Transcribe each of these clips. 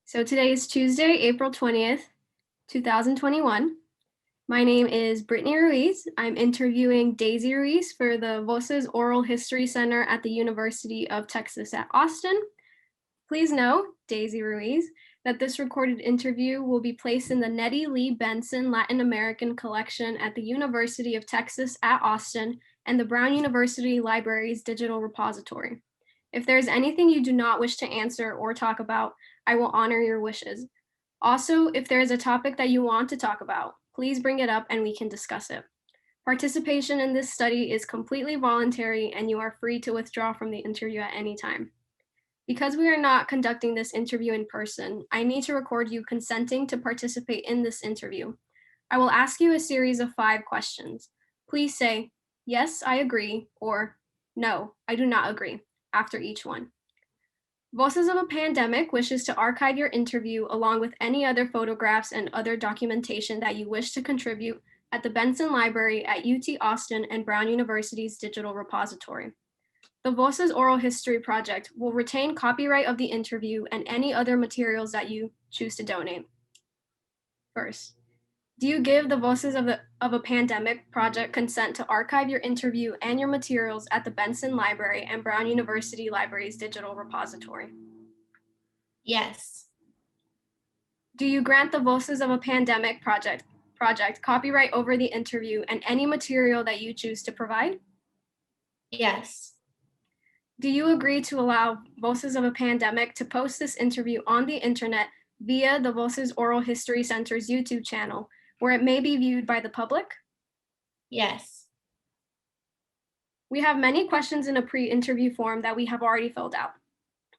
So today is Tuesday, April 20th, 2021. My name is Brittany Ruiz. I'm interviewing Deisy Ruiz for the Voces Oral History Center at the University of Texas at Austin. Please know, Deisy Ruiz, that this recorded interview will be placed in the Nettie Lee Benson Latin American Collection at the University of Texas at Austin and the Brown University Library's digital repository. If there's anything you do not wish to answer or talk about, I will honor your wishes. Also, if there is a topic that you want to talk about, please bring it up and we can discuss it. Participation in this study is completely voluntary and you are free to withdraw from the interview at any time. Because we are not conducting this interview in person, I need to record you consenting to participate in this interview. I will ask you a series of 5 questions. Please say, yes, I agree, or no, I do not agree, after each one. Voices of a Pandemic wishes to archive your interview along with any other photographs and other documentation that you wish to contribute at the Benson Library at UT Austin and Brown University's digital repository. The Voces Oral History Project will retain copyright of the interview and any other materials that you choose to donate. First, do you give the Voices of a Pandemic project consent to archive your interview and your materials at the Benson Library and Brown University Library's digital repository? Yes. Do you grant the Voices of a Pandemic project copyright over the interview and any material that you choose to provide? Yes. Do you agree to allow Voices of a Pandemic to post this interview on the internet via the Voces Oral History Center's YouTube channel, where it may be viewed by the public? Yes. We have many questions in a pre-interview form that we have already filled out.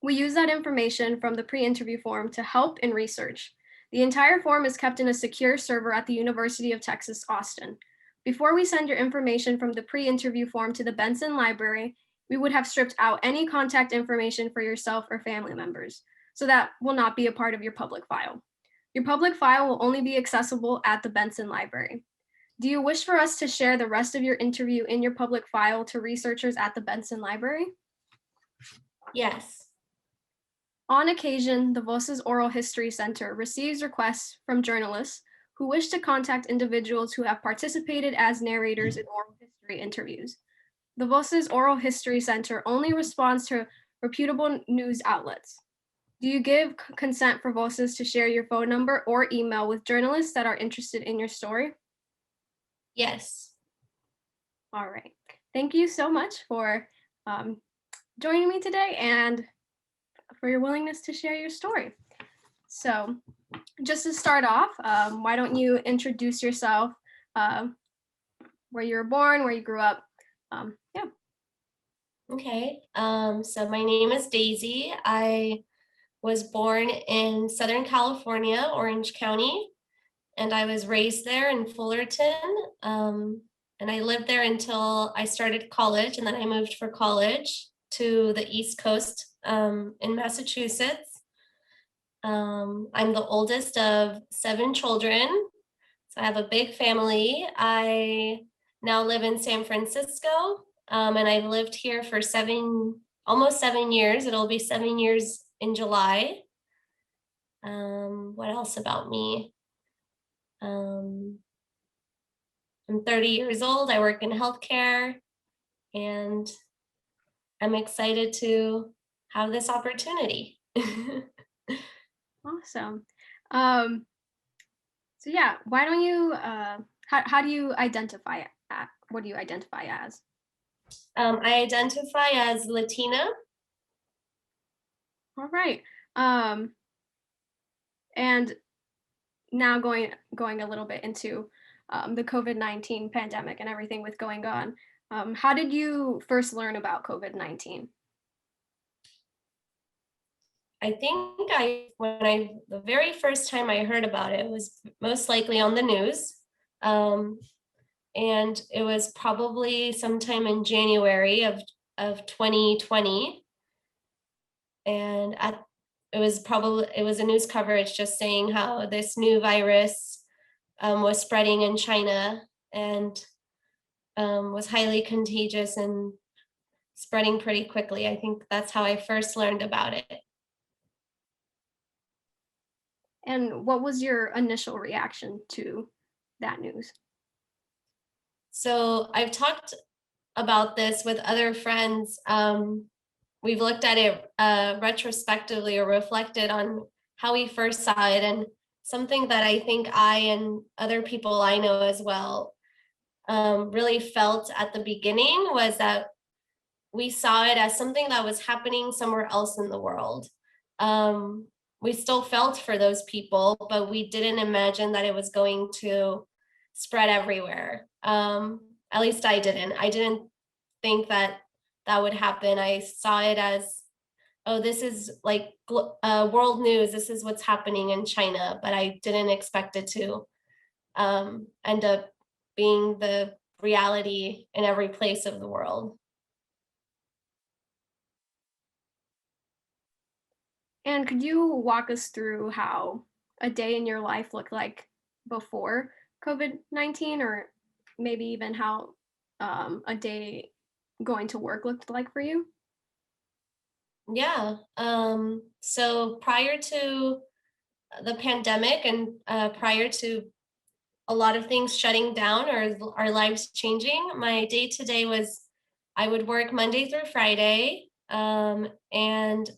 We use that information from the pre-interview form to help in research. The entire form is kept in a secure server at the University of Texas, Austin. Before we send your information from the pre-interview form to the Benson Library, we would have stripped out any contact information for yourself or family members, so that will not be a part of your public file. Your public file will only be accessible at the Benson Library. Do you wish for us to share the rest of your interview in your public file to researchers at the Benson Library? Yes. On occasion, the Voces Oral History Center receives requests from journalists who wish to contact individuals who have participated as narrators in oral history interviews. The Voces Oral History Center only responds to reputable news outlets. Do you give consent for Voces to share your phone number or email with journalists that are interested in your story? Yes. All right. Thank you so much for joining me today and for your willingness to share your story. So just to start off, why don't you introduce yourself, where you were born, where you grew up? Yeah. Okay. So my name is Daisy. I was born in Southern California, Orange County, and I was raised there in Fullerton. And I lived there until I started college, and then I moved for college to the East Coast in Massachusetts. I'm the oldest of 7 children, so I have a big family. I now live in San Francisco, and I've lived here for almost 7 years. It'll be 7 years in July. What else about me? I'm 30 years old. I work in healthcare, and I'm excited to have this opportunity. Awesome. So yeah, why don't you, how do you identify what do you identify as? I identify as Latina. All right. And now going a little bit into the COVID-19 pandemic and everything with going on. How did you first learn about COVID-19? I think the very first time I heard about it was most likely on the news. And it was probably sometime in January of 2020. And it was a news coverage just saying how this new virus was spreading in China and was highly contagious and spreading pretty quickly. I think that's how I first learned about it. And what was your initial reaction to that news? So I've talked about this with other friends. We've looked at it retrospectively or reflected on how we first saw it. And something that I think I and other people I know as well really felt at the beginning was that we saw it as something that was happening somewhere else in the world. Um, we still felt for those people, but we didn't imagine that it was going to spread everywhere. At least I didn't. I didn't think that that would happen. I saw it as, oh, this is like world news. This is what's happening in China, but I didn't expect it to end up being the reality in every place of the world. And could you walk us through how a day in your life looked like before COVID-19, or maybe even how a day going to work looked like for you? Yeah. So prior to the pandemic and prior to a lot of things shutting down or our lives changing, my day to day was I would work Monday through Friday, and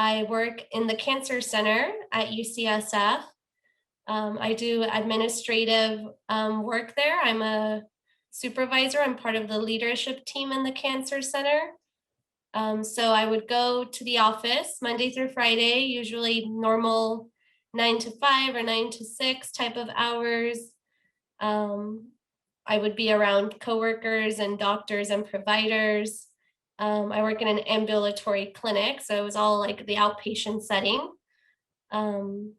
I work in the cancer center at UCSF. I do administrative work there. I'm a supervisor. I'm part of the leadership team in the cancer center. So I would go to the office Monday through Friday, usually normal 9 to 5 or 9 to 6 type of hours. Um, I would be around coworkers and doctors and providers. I work in an ambulatory clinic, so it was all like the outpatient setting. Um,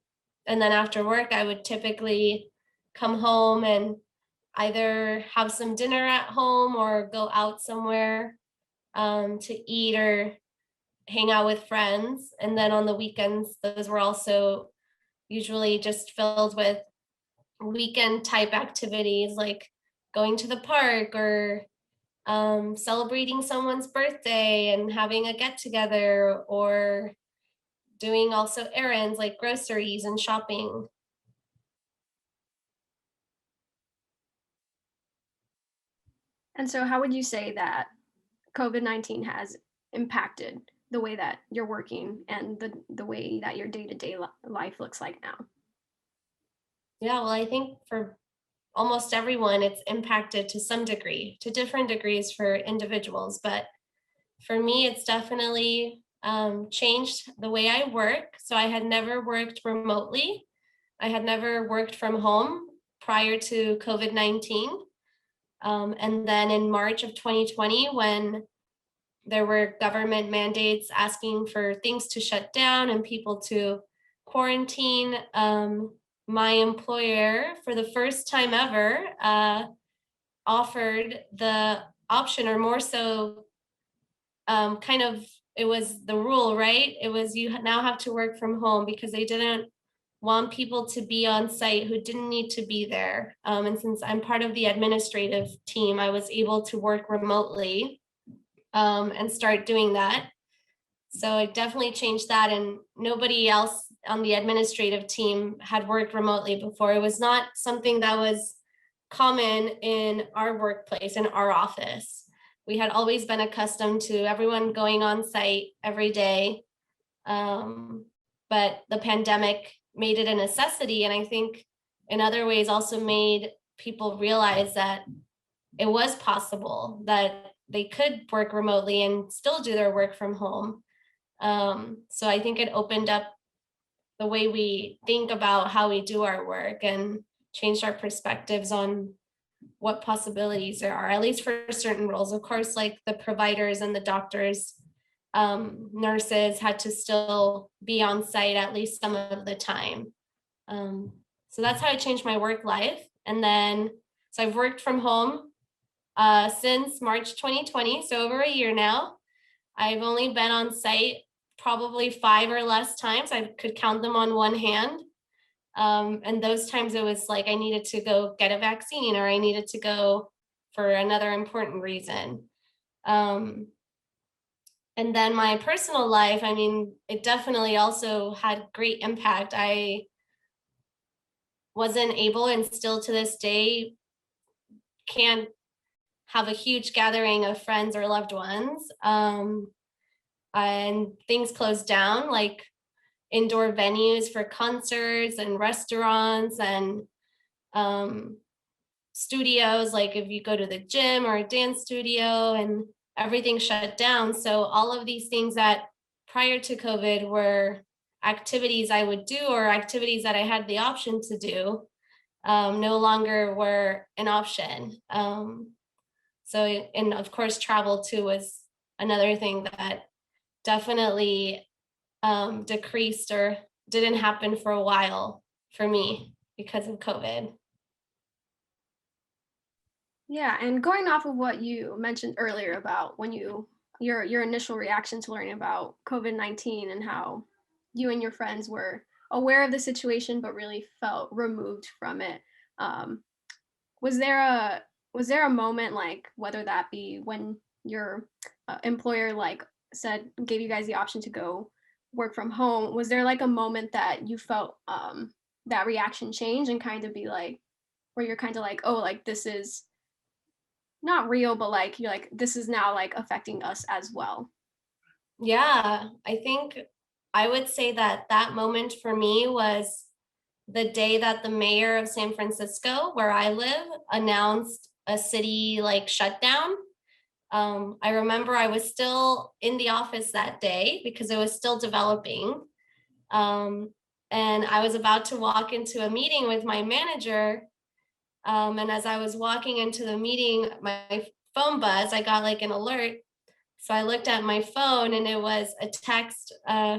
and then after work, I would typically come home and either have some dinner at home or go out somewhere to eat or hang out with friends. And then on the weekends, those were also usually just filled with weekend type activities like going to the park or celebrating someone's birthday and having a get together or doing also errands like groceries and shopping. And so, how would you say that COVID-19 has impacted the way that you're working and the way that your day-to-day life looks like now? Yeah, well, I think for almost everyone, it's impacted to some degree, to different degrees for individuals. But for me, it's definitely changed the way I work. So I had never worked remotely. I had never worked from home prior to COVID-19. And then in March of 2020, when there were government mandates asking for things to shut down and people to quarantine, my employer, for the first time ever, offered the option, or more so, kind of, it was the rule, right? It was you now have to work from home because they didn't want people to be on site who didn't need to be there. And since I'm part of the administrative team, I was able to work remotely and start doing that. So it definitely changed that. And nobody else on the administrative team had worked remotely before. It was not something that was common in our workplace, in our office. We had always been accustomed to everyone going on site every day. But the pandemic made it a necessity. And I think in other ways also made people realize that it was possible that they could work remotely and still do their work from home. So I think it opened up the way we think about how we do our work and changed our perspectives on what possibilities there are, at least for certain roles. Of course, like the providers and the doctors, nurses had to still be on site at least some of the time. So that's how I changed my work life. And then, so I've worked from home since March 2020, so over a year now. I've only been on site probably 5 or less times. I could count them on one hand. And those times it was like I needed to go get a vaccine or I needed to go for another important reason. And then my personal life, I mean, it definitely also had great impact. I wasn't able, and still to this day can't have a huge gathering of friends or loved ones. And things closed down, like indoor venues for concerts and restaurants and um, studios, like if you go to the gym or a dance studio, and everything shut down. So all of these things that prior to COVID were activities I would do or activities that I had the option to do, no longer were an option. So, and of course, travel too was another thing that definitely decreased or didn't happen for a while for me because of COVID. Yeah, and going off of what you mentioned earlier about when your initial reaction to learning about COVID-19 and how you and your friends were aware of the situation but really felt removed from it. Um, was there a was there a moment, like, whether that be when your employer like said gave you guys the option to go work from home, was there like a moment that you felt that reaction change and kind of be like, where you're kind of like, oh, like this is not real, but like you're like, this is now like affecting us as well? Yeah, I think I would say that that moment for me was the day that the mayor of San Francisco, where I live, announced a city like shutdown. I remember I was still in the office that day because it was still developing. Um, and I was about to walk into a meeting with my manager. And as I was walking into the meeting, my phone buzzed. I got like an alert. So I looked at my phone, and it was a text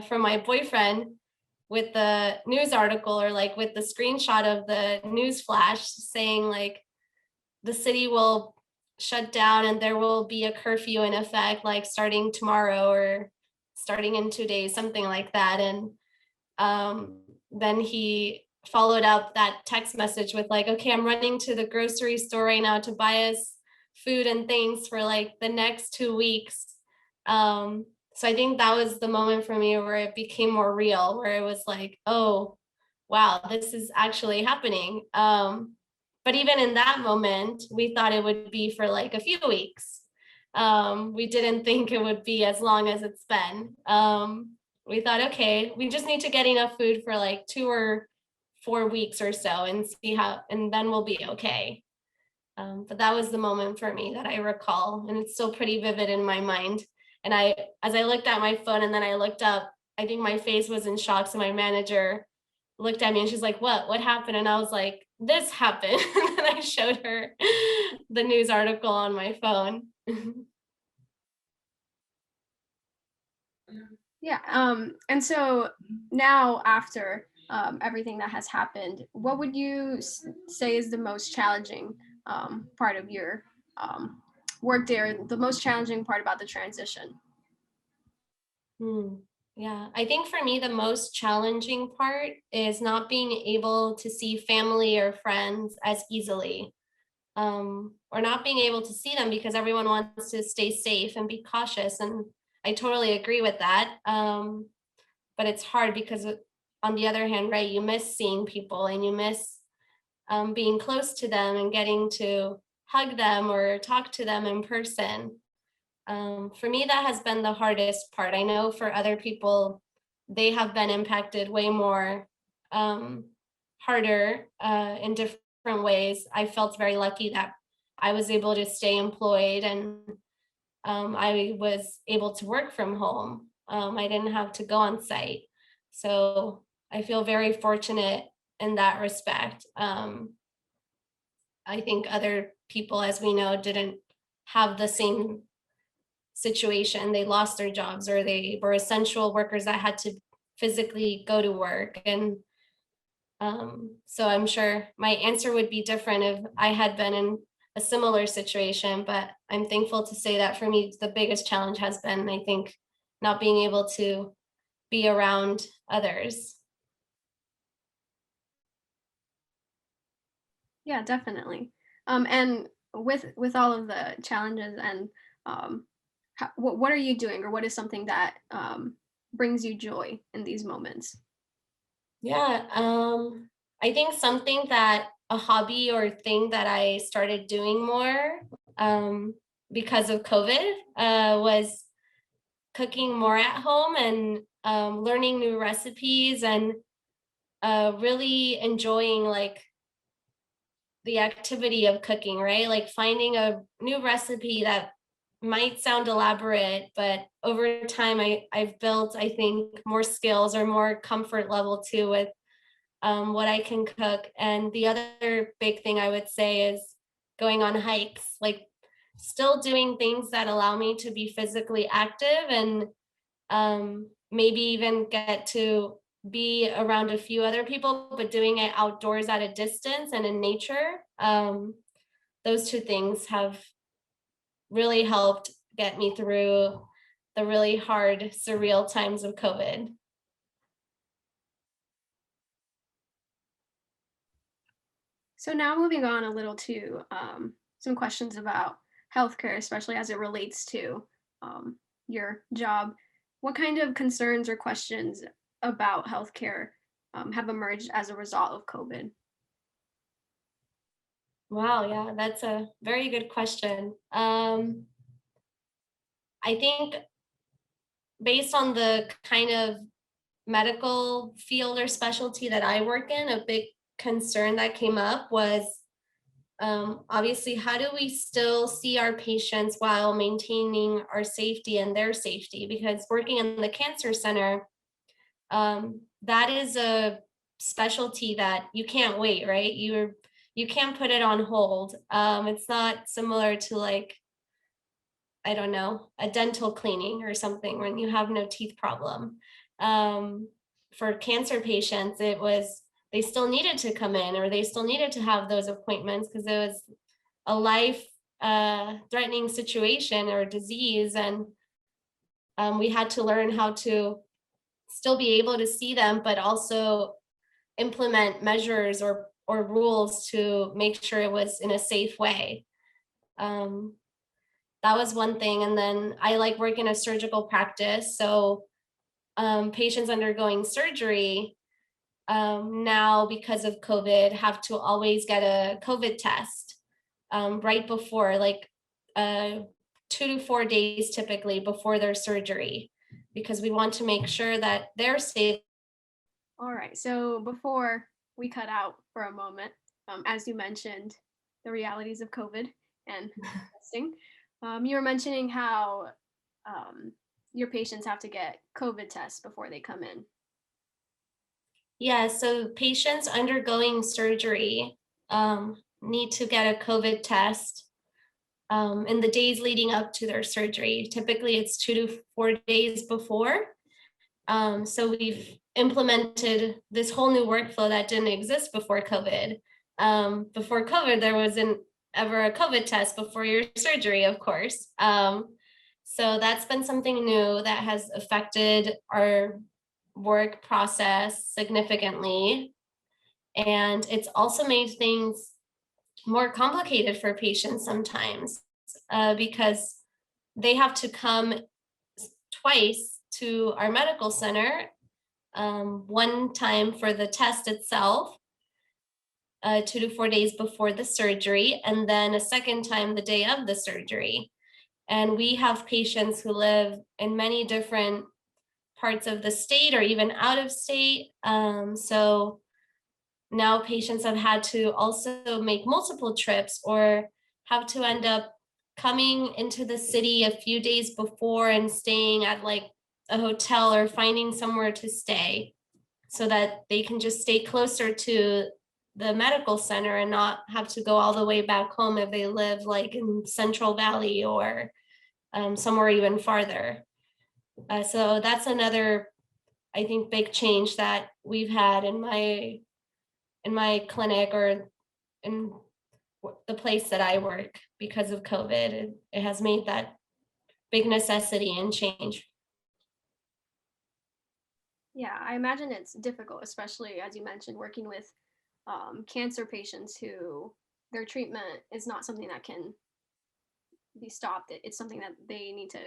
from my boyfriend with the news article, or like with the screenshot of the news flash saying like the city will shut down and there will be a curfew in effect, like starting tomorrow or starting in 2 days, something like that. And then he followed up that text message with like, okay, I'm running to the grocery store right now to buy us food and things for like the next 2 weeks. So I think that was the moment for me where it became more real, where it was like, oh, wow, this is actually happening. But even in that moment, we thought it would be for like a few weeks. We didn't think it would be as long as it's been. We thought, okay, we just need to get enough food for like 2 or 4 weeks or so and see how, and then we'll be okay. But that was the moment for me that I recall, and it's still pretty vivid in my mind. And as I looked at my phone and then I looked up, I think my face was in shock. So my manager looked at me and she's like, what happened? And I was like, this happened. And then I showed her the news article on my phone. Yeah. And so now after everything that has happened, what would you say is the most challenging part of your um, work there? The most challenging part about the transition? Hmm. Yeah, I think for me, the most challenging part is not being able to see family or friends as easily, or not being able to see them because everyone wants to stay safe and be cautious. And I totally agree with that. But it's hard because, on the other hand, right, you miss seeing people and you miss being close to them and getting to hug them or talk to them in person. For me, that has been the hardest part. I know for other people, they have been impacted way more, um, harder in different ways. I felt very lucky that I was able to stay employed, and I was able to work from home. I didn't have to go on site. So I feel very fortunate in that respect. I think other people, as we know, didn't have the same situation. They lost their jobs, or they were essential workers that had to physically go to work. And so I'm sure my answer would be different if I had been in a similar situation. But I'm thankful to say that for me, the biggest challenge has been, I think, not being able to be around others. Yeah, definitely. And with all of the challenges and what are you doing, or what is something that brings you joy in these moments? Yeah. I think something that a hobby or thing that I started doing more um, because of COVID was cooking more at home and learning new recipes and really enjoying like the activity of cooking, right? Like finding a new recipe that might sound elaborate, but over time I've built, I think, more skills or more comfort level too with what I can cook. And the other big thing I would say is going on hikes, like still doing things that allow me to be physically active and maybe even get to be around a few other people, but doing it outdoors at a distance and in nature. Those two things have really helped get me through the really hard, surreal times of COVID. So now moving on a little to some questions about healthcare, especially as it relates to your job. What kind of concerns or questions about healthcare have emerged as a result of COVID? Wow, yeah, that's a very good question. I think based on the kind of medical field or specialty that I work in, a big concern that came up was obviously how do we still see our patients while maintaining our safety and their safety? Because working in the cancer center, that is a specialty that you can't wait, right? You can't put it on hold. It's not similar to like, I don't know, a dental cleaning or something when you have no teeth problem. Um, for cancer patients, it was they still needed to come in or they still needed to have those appointments because it was a life threatening situation or disease, and we had to learn how to still be able to see them, but also implement measures or rules to make sure it was in a safe way. Um, that was one thing. And then I like work in a surgical practice. So patients undergoing surgery now because of COVID have to always get a COVID test right before, like 2 to 4 days typically before their surgery, because we want to make sure that they're safe. All right. So before we cut out for a moment, as you mentioned, the realities of COVID and testing, you were mentioning how um, your patients have to get COVID tests before they come in. Yeah, so patients undergoing surgery need to get a COVID test in the days leading up to their surgery. Typically, it's 2 to 4 days before. So we've implemented this whole new workflow that didn't exist before COVID. Before COVID, there wasn't ever a COVID test before your surgery, of course. So that's been something new that has affected our work process significantly. And it's also made things more complicated for patients sometimes because they have to come twice to our medical center, one time for the test itself, 2 to 4 days before the surgery, and then a second time the day of the surgery. And we have patients who live in many different parts of the state or even out of state. So now patients have had to also make multiple trips or have to end up coming into the city a few days before and staying at like a hotel or finding somewhere to stay so that they can just stay closer to the medical center and not have to go all the way back home if they live like in Central Valley or somewhere even farther. So that's another, I think, big change that we've had in my clinic or in the place that I work because of COVID. It has made that big necessity and change. Yeah, I imagine it's difficult, especially as you mentioned, working with cancer patients who their treatment is not something that can be stopped. It's something that they need to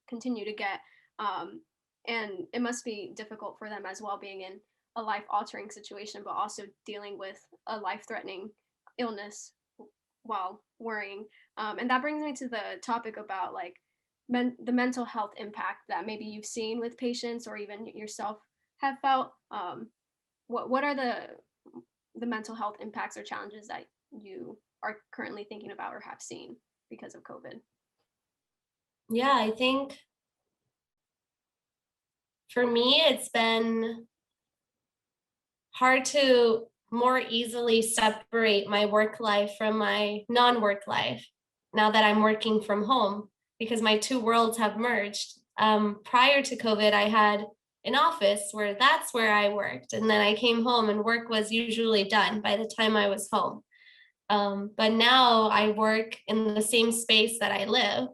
continue to get. And it must be difficult for them as well being in a life-altering situation, but also dealing with a life-threatening illness while worrying. And that brings me to the topic about like the mental health impact that maybe you've seen with patients or even yourself have felt. What are the mental health impacts or challenges that you are currently thinking about or have seen because of COVID? Yeah, I think for me, it's been hard to more easily separate my work life from my non-work life now that I'm working from home because my two worlds have merged. Prior to COVID, I had an office where that's where I worked. And then I came home and work was usually done by the time I was home. But now I work in the same space that I live.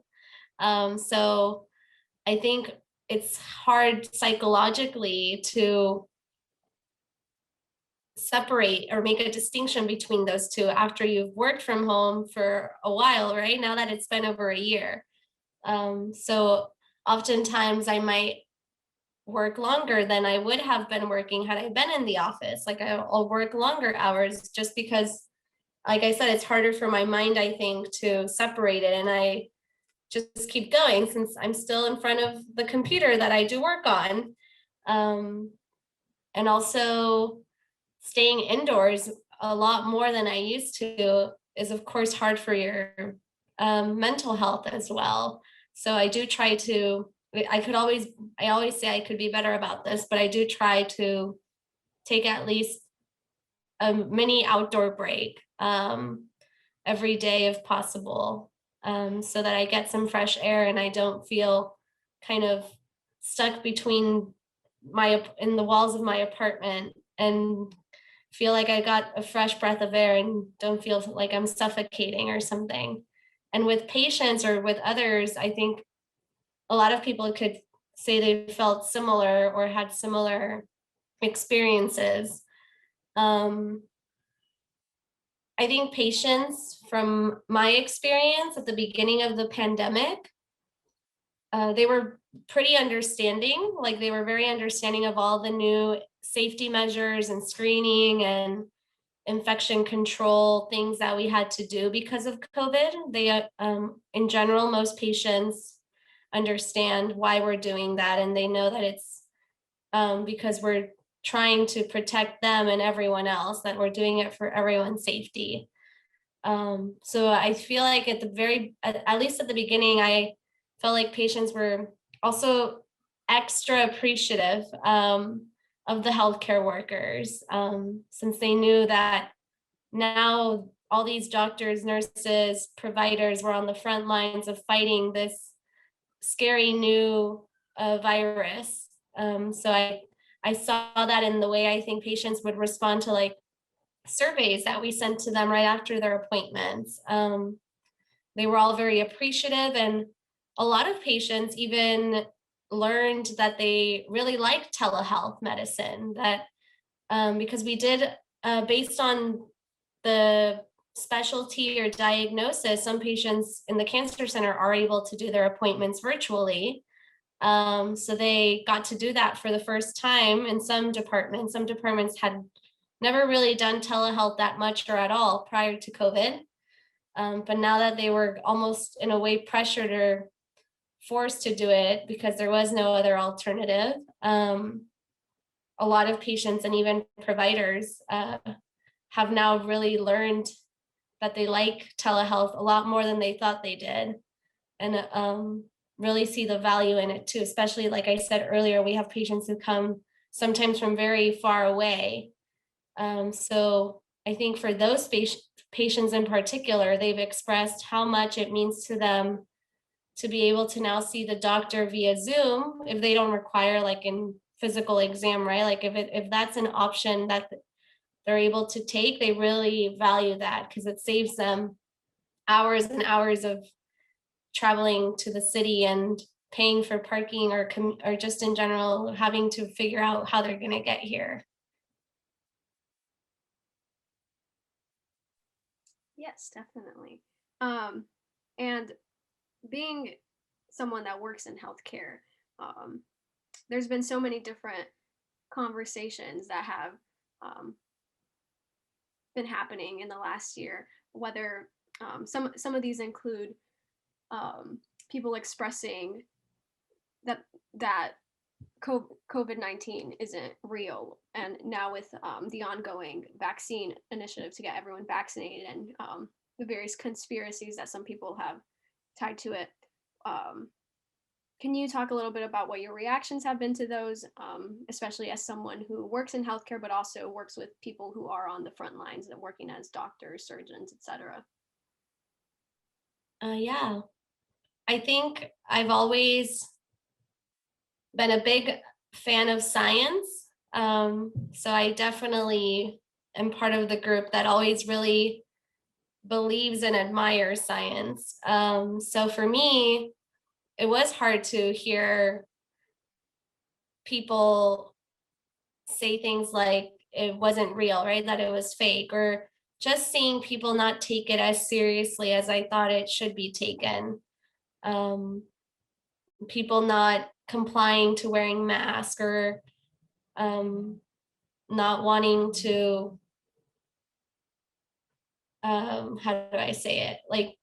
So I think it's hard psychologically to separate or make a distinction between those two after you've worked from home for a while, right? Now that it's been over a year. So oftentimes I might work longer than I would have been working had I been in the office. Like I'll work longer hours just because, like I said, it's harder for my mind, I think, to separate it. And I just keep going since I'm still in front of the computer that I do work on. And also staying indoors a lot more than I used to is of course hard for your mental health as well. So I do try to, I always say I could be better about this, but I do try to take at least a mini outdoor break every day if possible, so that I get some fresh air and I don't feel kind of stuck between in the walls of my apartment and feel like I got a fresh breath of air and don't feel like I'm suffocating or something. And with patients or with others, I think a lot of people could say they felt similar or had similar experiences. Um, I think patients, from my experience at the beginning of the pandemic, they were pretty understanding. Like they were very understanding of all the new safety measures and screening and infection control things that we had to do because of COVID. They, in general, most patients understand why we're doing that, and they know that it's because we're trying to protect them and everyone else, that we're doing it for everyone's safety. So I feel like at least at the beginning, I felt like patients were also extra appreciative of the healthcare workers, since they knew that now all these doctors, nurses, providers were on the front lines of fighting this scary new virus. So I saw that in the way I think patients would respond to like surveys that we sent to them right after their appointments. They were all very appreciative, and a lot of patients even learned that they really liked telehealth medicine, that because we did, based on the specialty or diagnosis, some patients in the cancer center are able to do their appointments virtually. So they got to do that for the first time in some departments. Some departments had never really done telehealth that much or at all prior to COVID. But now that they were almost in a way pressured or forced to do it because there was no other alternative, a lot of patients and even providers have now really learned that they like telehealth a lot more than they thought they did, and really see the value in it too. Especially, like I said earlier, we have patients who come sometimes from very far away. So I think for those patients in particular, they've expressed how much it means to them to be able to now see the doctor via Zoom if they don't require like a physical exam, right? Like if that's an option that they're able to take, they really value that because it saves them hours and hours of traveling to the city and paying for parking or just in general having to figure out how they're going to get here. Yes, definitely. And being someone that works in healthcare, there's been so many different conversations that have been happening in the last year, whether some of these include people expressing that COVID-19 isn't real. And now with the ongoing vaccine initiative to get everyone vaccinated, and the various conspiracies that some people have tied to it, can you talk a little bit about what your reactions have been to those, especially as someone who works in healthcare, but also works with people who are on the front lines that working as doctors, surgeons, etc.? Yeah, I think I've always been a big fan of science. So I definitely am part of the group that always really believes and admires science. So for me, it was hard to hear people say things like it wasn't real, right? That it was fake, or just seeing people not take it as seriously as I thought it should be taken. Um, People not complying to wearing masks, or um, not wanting to, how do I say it? Like,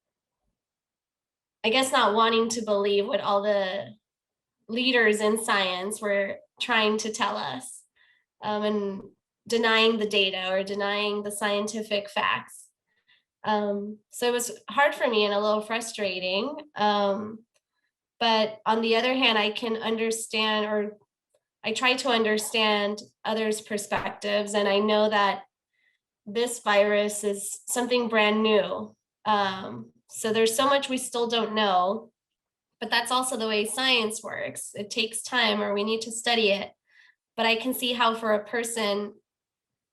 I guess not wanting to believe what all the leaders in science were trying to tell us, and denying the data or denying the scientific facts. So it was hard for me and a little frustrating. But on the other hand, I can understand, or I try to understand others' perspectives. And I know that this virus is something brand new. So there's so much we still don't know, but that's also the way science works. It takes time, or we need to study it. But I can see how for a person,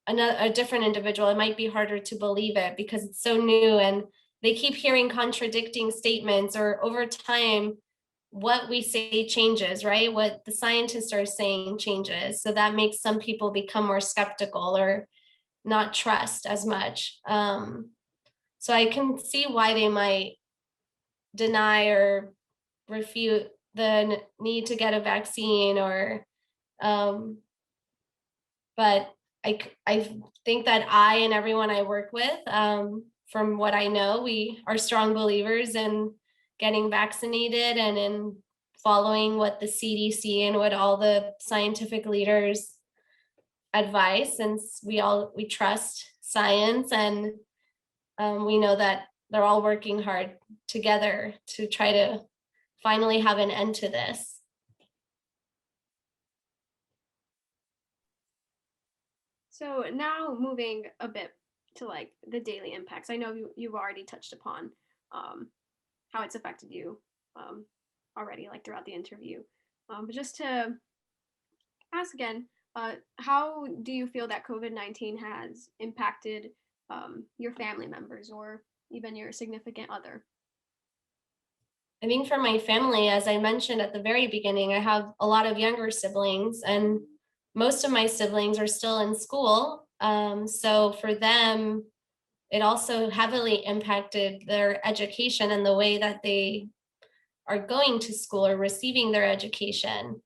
a different individual, it might be harder to believe it because it's so new and they keep hearing contradicting statements, or over time, what we say changes, right? What the scientists are saying changes. So that makes some people become more skeptical or not trust as much. So I can see why they might deny or refute the need to get a vaccine, or um, but I think that I and everyone I work with, from what I know, we are strong believers in getting vaccinated and in following what the CDC and what all the scientific leaders advise, since we trust science, and we know that they're all working hard together to try to finally have an end to this. So now moving a bit to like the daily impacts. I know you've already touched upon how it's affected you already, like throughout the interview. But just to ask again, how do you feel that COVID-19 has impacted your family members or even your significant other? I think for my family, as I mentioned at the very beginning, I have a lot of younger siblings, and most of my siblings are still in school. So for them, it also heavily impacted their education and the way that they are going to school or receiving their education.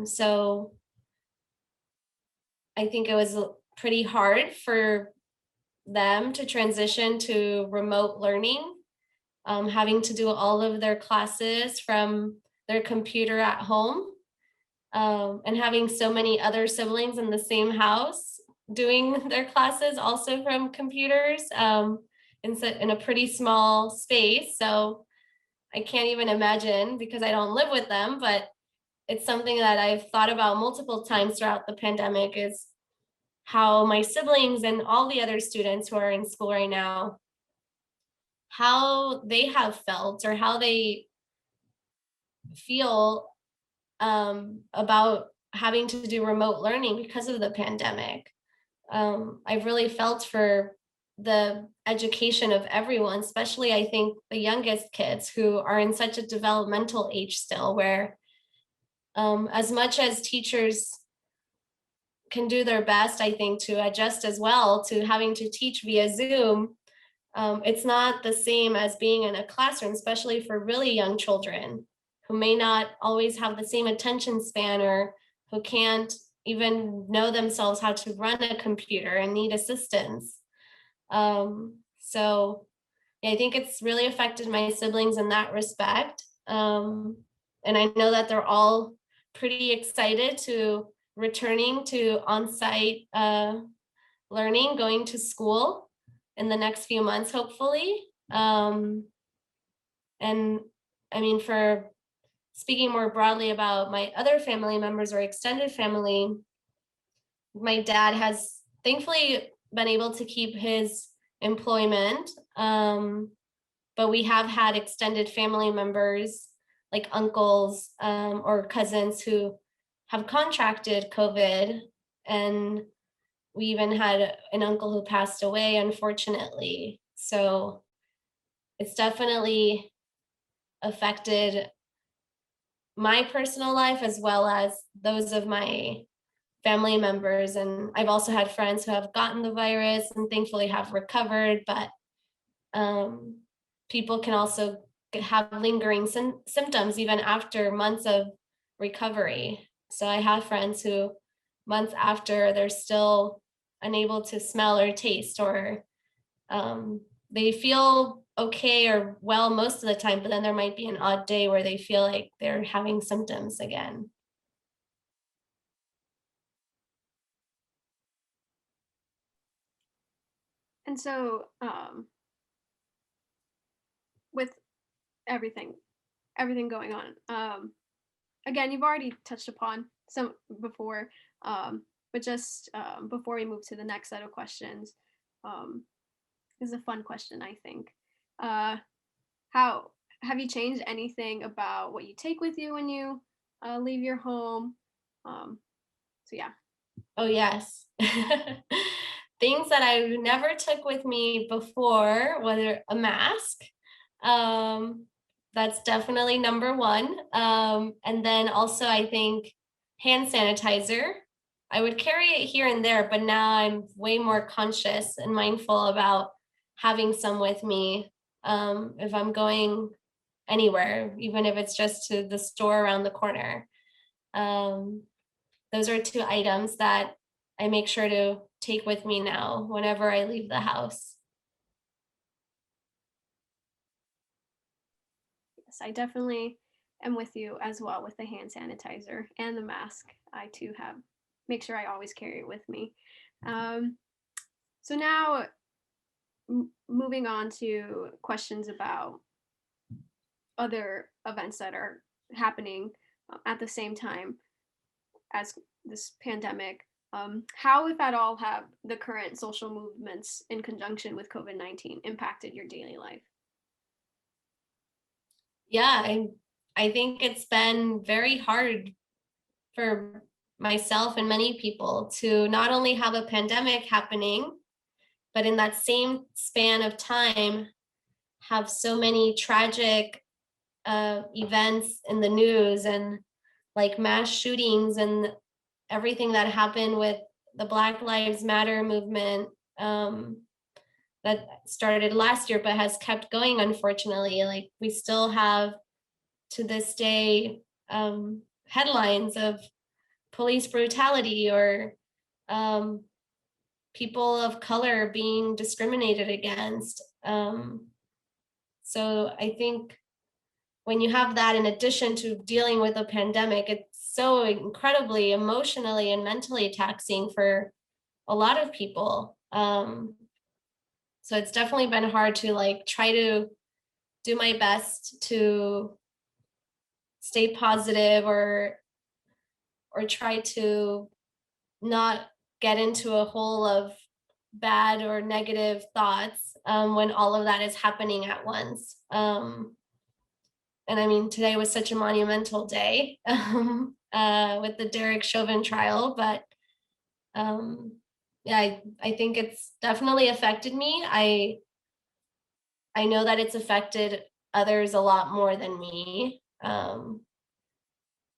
So I think it was pretty hard for them to transition to remote learning, having to do all of their classes from their computer at home, and having so many other siblings in the same house doing their classes also from computers, in a pretty small space. So I can't even imagine, because I don't live with them, but it's something that I've thought about multiple times throughout the pandemic, is how my siblings and all the other students who are in school right now, how they have felt or how they feel about having to do remote learning because of the pandemic. I've really felt for the education of everyone, especially I think the youngest kids who are in such a developmental age still, where as much as teachers can do their best, I think, to adjust as well to having to teach via Zoom, it's not the same as being in a classroom, especially for really young children who may not always have the same attention span, or who can't, even know themselves how to run a computer and need assistance. So yeah, I think it's really affected my siblings in that respect. And I know that they're all pretty excited to returning to on-site learning, going to school in the next few months, hopefully. And I mean, for speaking more broadly about my other family members or extended family, my dad has thankfully been able to keep his employment. But we have had extended family members like uncles or cousins who have contracted COVID. And we even had an uncle who passed away, unfortunately. So it's definitely affected my personal life as well as those of my family members. And I've also had friends who have gotten the virus and thankfully have recovered, but people can also have lingering symptoms even after months of recovery. So I have friends who months after they're still unable to smell or taste, or they feel okay or well most of the time, but then there might be an odd day where they feel like they're having symptoms again. And so, with everything, everything going on, again, you've already touched upon some before, but just before we move to the next set of questions, um, this is a fun question, I think. Uh, how have you changed anything about what you take with you when you leave your home? Um, so yeah. Oh, yes. Things that I never took with me before, whether a mask, um, that's definitely number one. And then also, I think hand sanitizer. I would carry it here and there, but now I'm way more conscious and mindful about having some with me if I'm going anywhere, even if it's just to the store around the corner. Um, those are two items that I make sure to take with me now whenever I leave the house. Yes, I definitely am with you as well with the hand sanitizer and the mask. I too have make sure I always carry it with me. Um, so now moving on to questions about other events that are happening at the same time as this pandemic. How, if at all, have the current social movements in conjunction with COVID-19 impacted your daily life? Yeah, I think it's been very hard for myself and many people to not only have a pandemic happening, but in that same span of time, have so many tragic events in the news and like mass shootings and everything that happened with the Black Lives Matter movement that started last year but has kept going, unfortunately. Like we still have to this day headlines of police brutality or um, people of color being discriminated against. So I think when you have that in addition to dealing with a pandemic, it's so incredibly emotionally and mentally taxing for a lot of people. So it's definitely been hard to like try to do my best to stay positive or try to not get into a hole of bad or negative thoughts when all of that is happening at once. And I mean, today was such a monumental day with the Derek Chauvin trial, but yeah, I think it's definitely affected me. I know that it's affected others a lot more than me.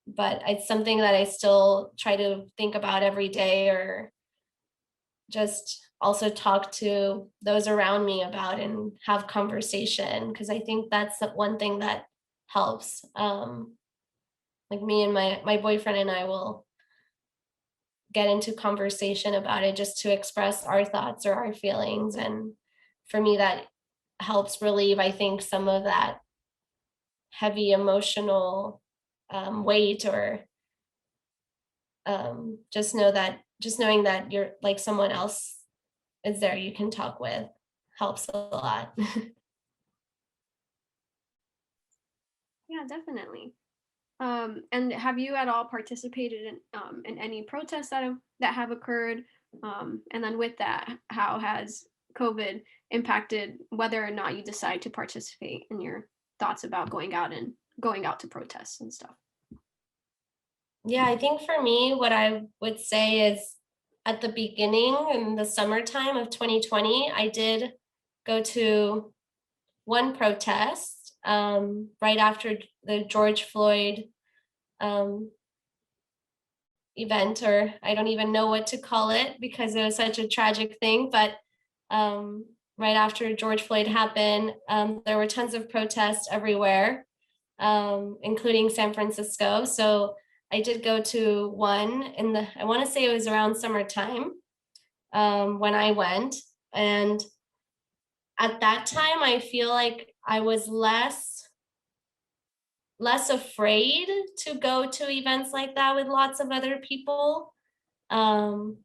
But it's something that I still try to think about every day or just also talk to those around me about and have conversation because I think that's the one thing that helps. Like me and my boyfriend and I will get into conversation about it, just to express our thoughts or our feelings. And for me, that helps relieve, I think, some of that heavy emotional weight, or just knowing that you're like someone else is there you can talk with helps a lot. Yeah, definitely. And have you at all participated in any protests that have occurred? And then with that, how has COVID impacted whether or not you decide to participate in your thoughts about going out to protests and stuff? Yeah, I think for me, what I would say is at the beginning in the summertime of 2020, I did go to one protest right after the George Floyd um, event, or I don't even know what to call it because it was such a tragic thing. But right after George Floyd happened, there were tons of protests everywhere, including San Francisco. So I did go to one I want to say it was around summertime when I went. And at that time, I feel like I was less afraid to go to events like that with lots of other people,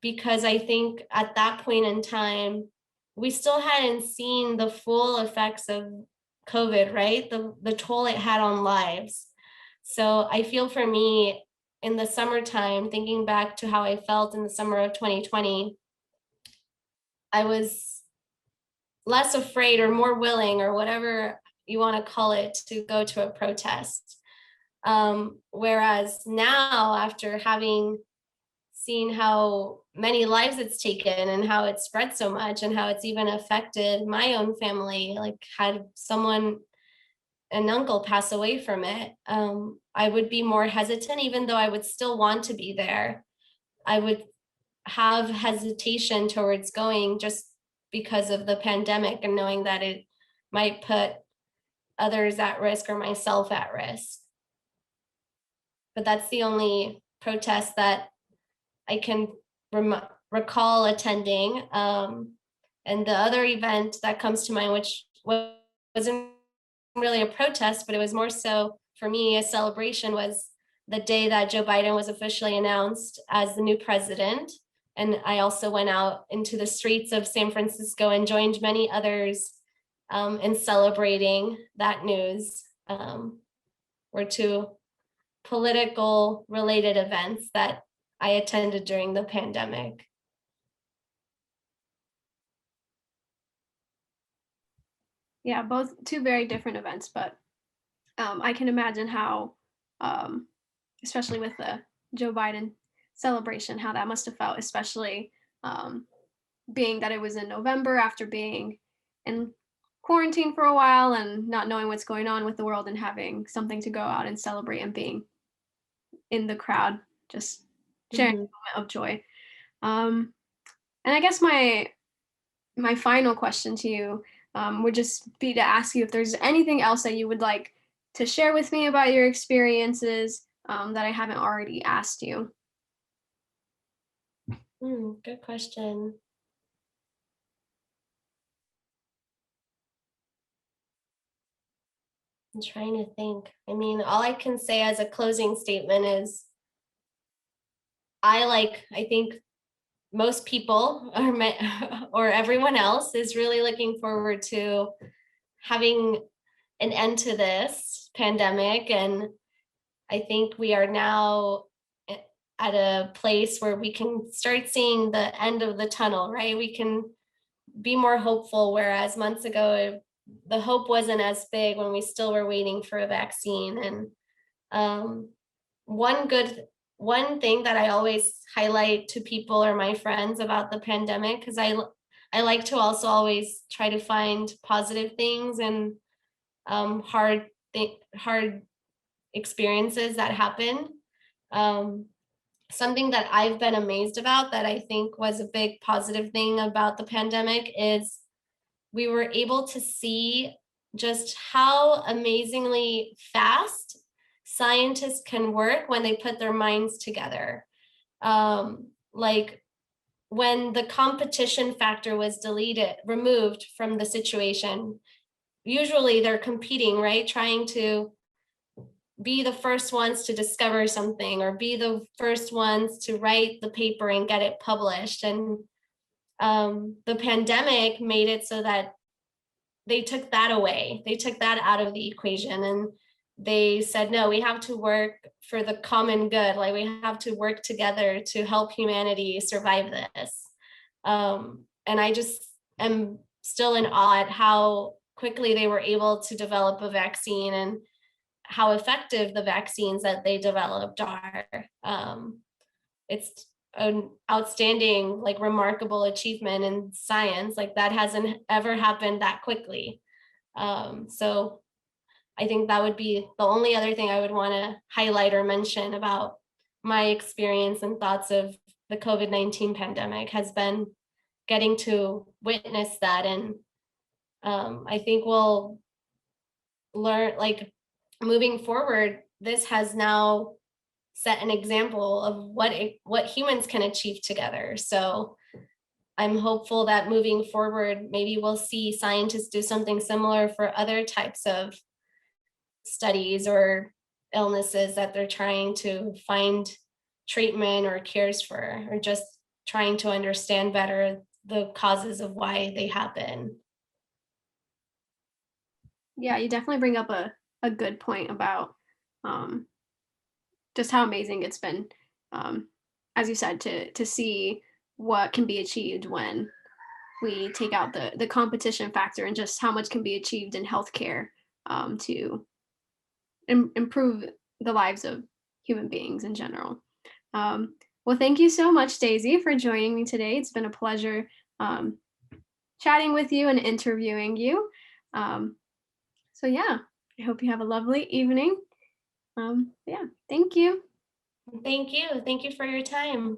because I think at that point in time, we still hadn't seen the full effects of COVID, right? The toll it had on lives. So I feel for me in the summertime, thinking back to how I felt in the summer of 2020, I was less afraid or more willing, or whatever you want to call it, to go to a protest. Whereas now, after having seen how many lives it's taken and how it's spread so much and how it's even affected my own family, like had an uncle pass away from it, I would be more hesitant, even though I would still want to be there. I would have hesitation towards going just because of the pandemic and knowing that it might put others at risk or myself at risk. But that's the only protest that I can recall attending. And the other event that comes to mind, which wasn't really a protest, but it was more so for me a celebration, was the day that Joe Biden was officially announced as the new president. And I also went out into the streets of San Francisco and joined many others in celebrating that news. Were two political related events that I attended during the pandemic. Yeah, both two very different events, but I can imagine how, um, especially with the Joe Biden celebration, how that must have felt, especially um, being that it was in November after being in quarantine for a while and not knowing what's going on with the world and having something to go out and celebrate and being in the crowd, just sharing Mm-hmm. a moment of joy. Um, and I guess my final question to you would just be to ask you if there's anything else that you would like to share with me about your experiences that I haven't already asked you. Good question. I'm trying to think. I mean, all I can say as a closing statement is I think most people or everyone else is really looking forward to having an end to this pandemic. And I think we are now at a place where we can start seeing the end of the tunnel, right? We can be more hopeful, whereas months ago, the hope wasn't as big when we still were waiting for a vaccine. And um, one one thing that I always highlight to people or my friends about the pandemic, because I like to also always try to find positive things and hard experiences that happen. Um, Something that I've been amazed about that I think was a big positive thing about the pandemic is we were able to see just how amazingly fast scientists can work when they put their minds together. like when the competition factor was removed from the situation, usually they're competing, right? Trying to be the first ones to discover something or be the first ones to write the paper and get it published. And the pandemic made it so that they took that away. They took that out of the equation, and they said, no, we have to work for the common good. Like, we have to work together to help humanity survive this. And I just am still in awe at how quickly they were able to develop a vaccine and how effective the vaccines that they developed are. It's an outstanding, like, remarkable achievement in science. Like, that hasn't ever happened that quickly. So I think that would be the only other thing I would want to highlight or mention about my experience and thoughts of the COVID-19 pandemic has been getting to witness that. And I think we'll learn, like, moving forward, this has now set an example of what humans can achieve together. So I'm hopeful that moving forward, maybe we'll see scientists do something similar for other types of studies or illnesses that they're trying to find treatment or cures for, or just trying to understand better the causes of why they happen. Yeah, you definitely bring up a good point about um, just how amazing it's been, um, as you said, to see what can be achieved when we take out the competition factor and just how much can be achieved in healthcare to improve the lives of human beings in general. Well, thank you so much, Daisy, for joining me today. It's been a pleasure um, chatting with you and interviewing you. Um, so yeah, I hope you have a lovely evening. Yeah, thank you. Thank you. Thank you for your time.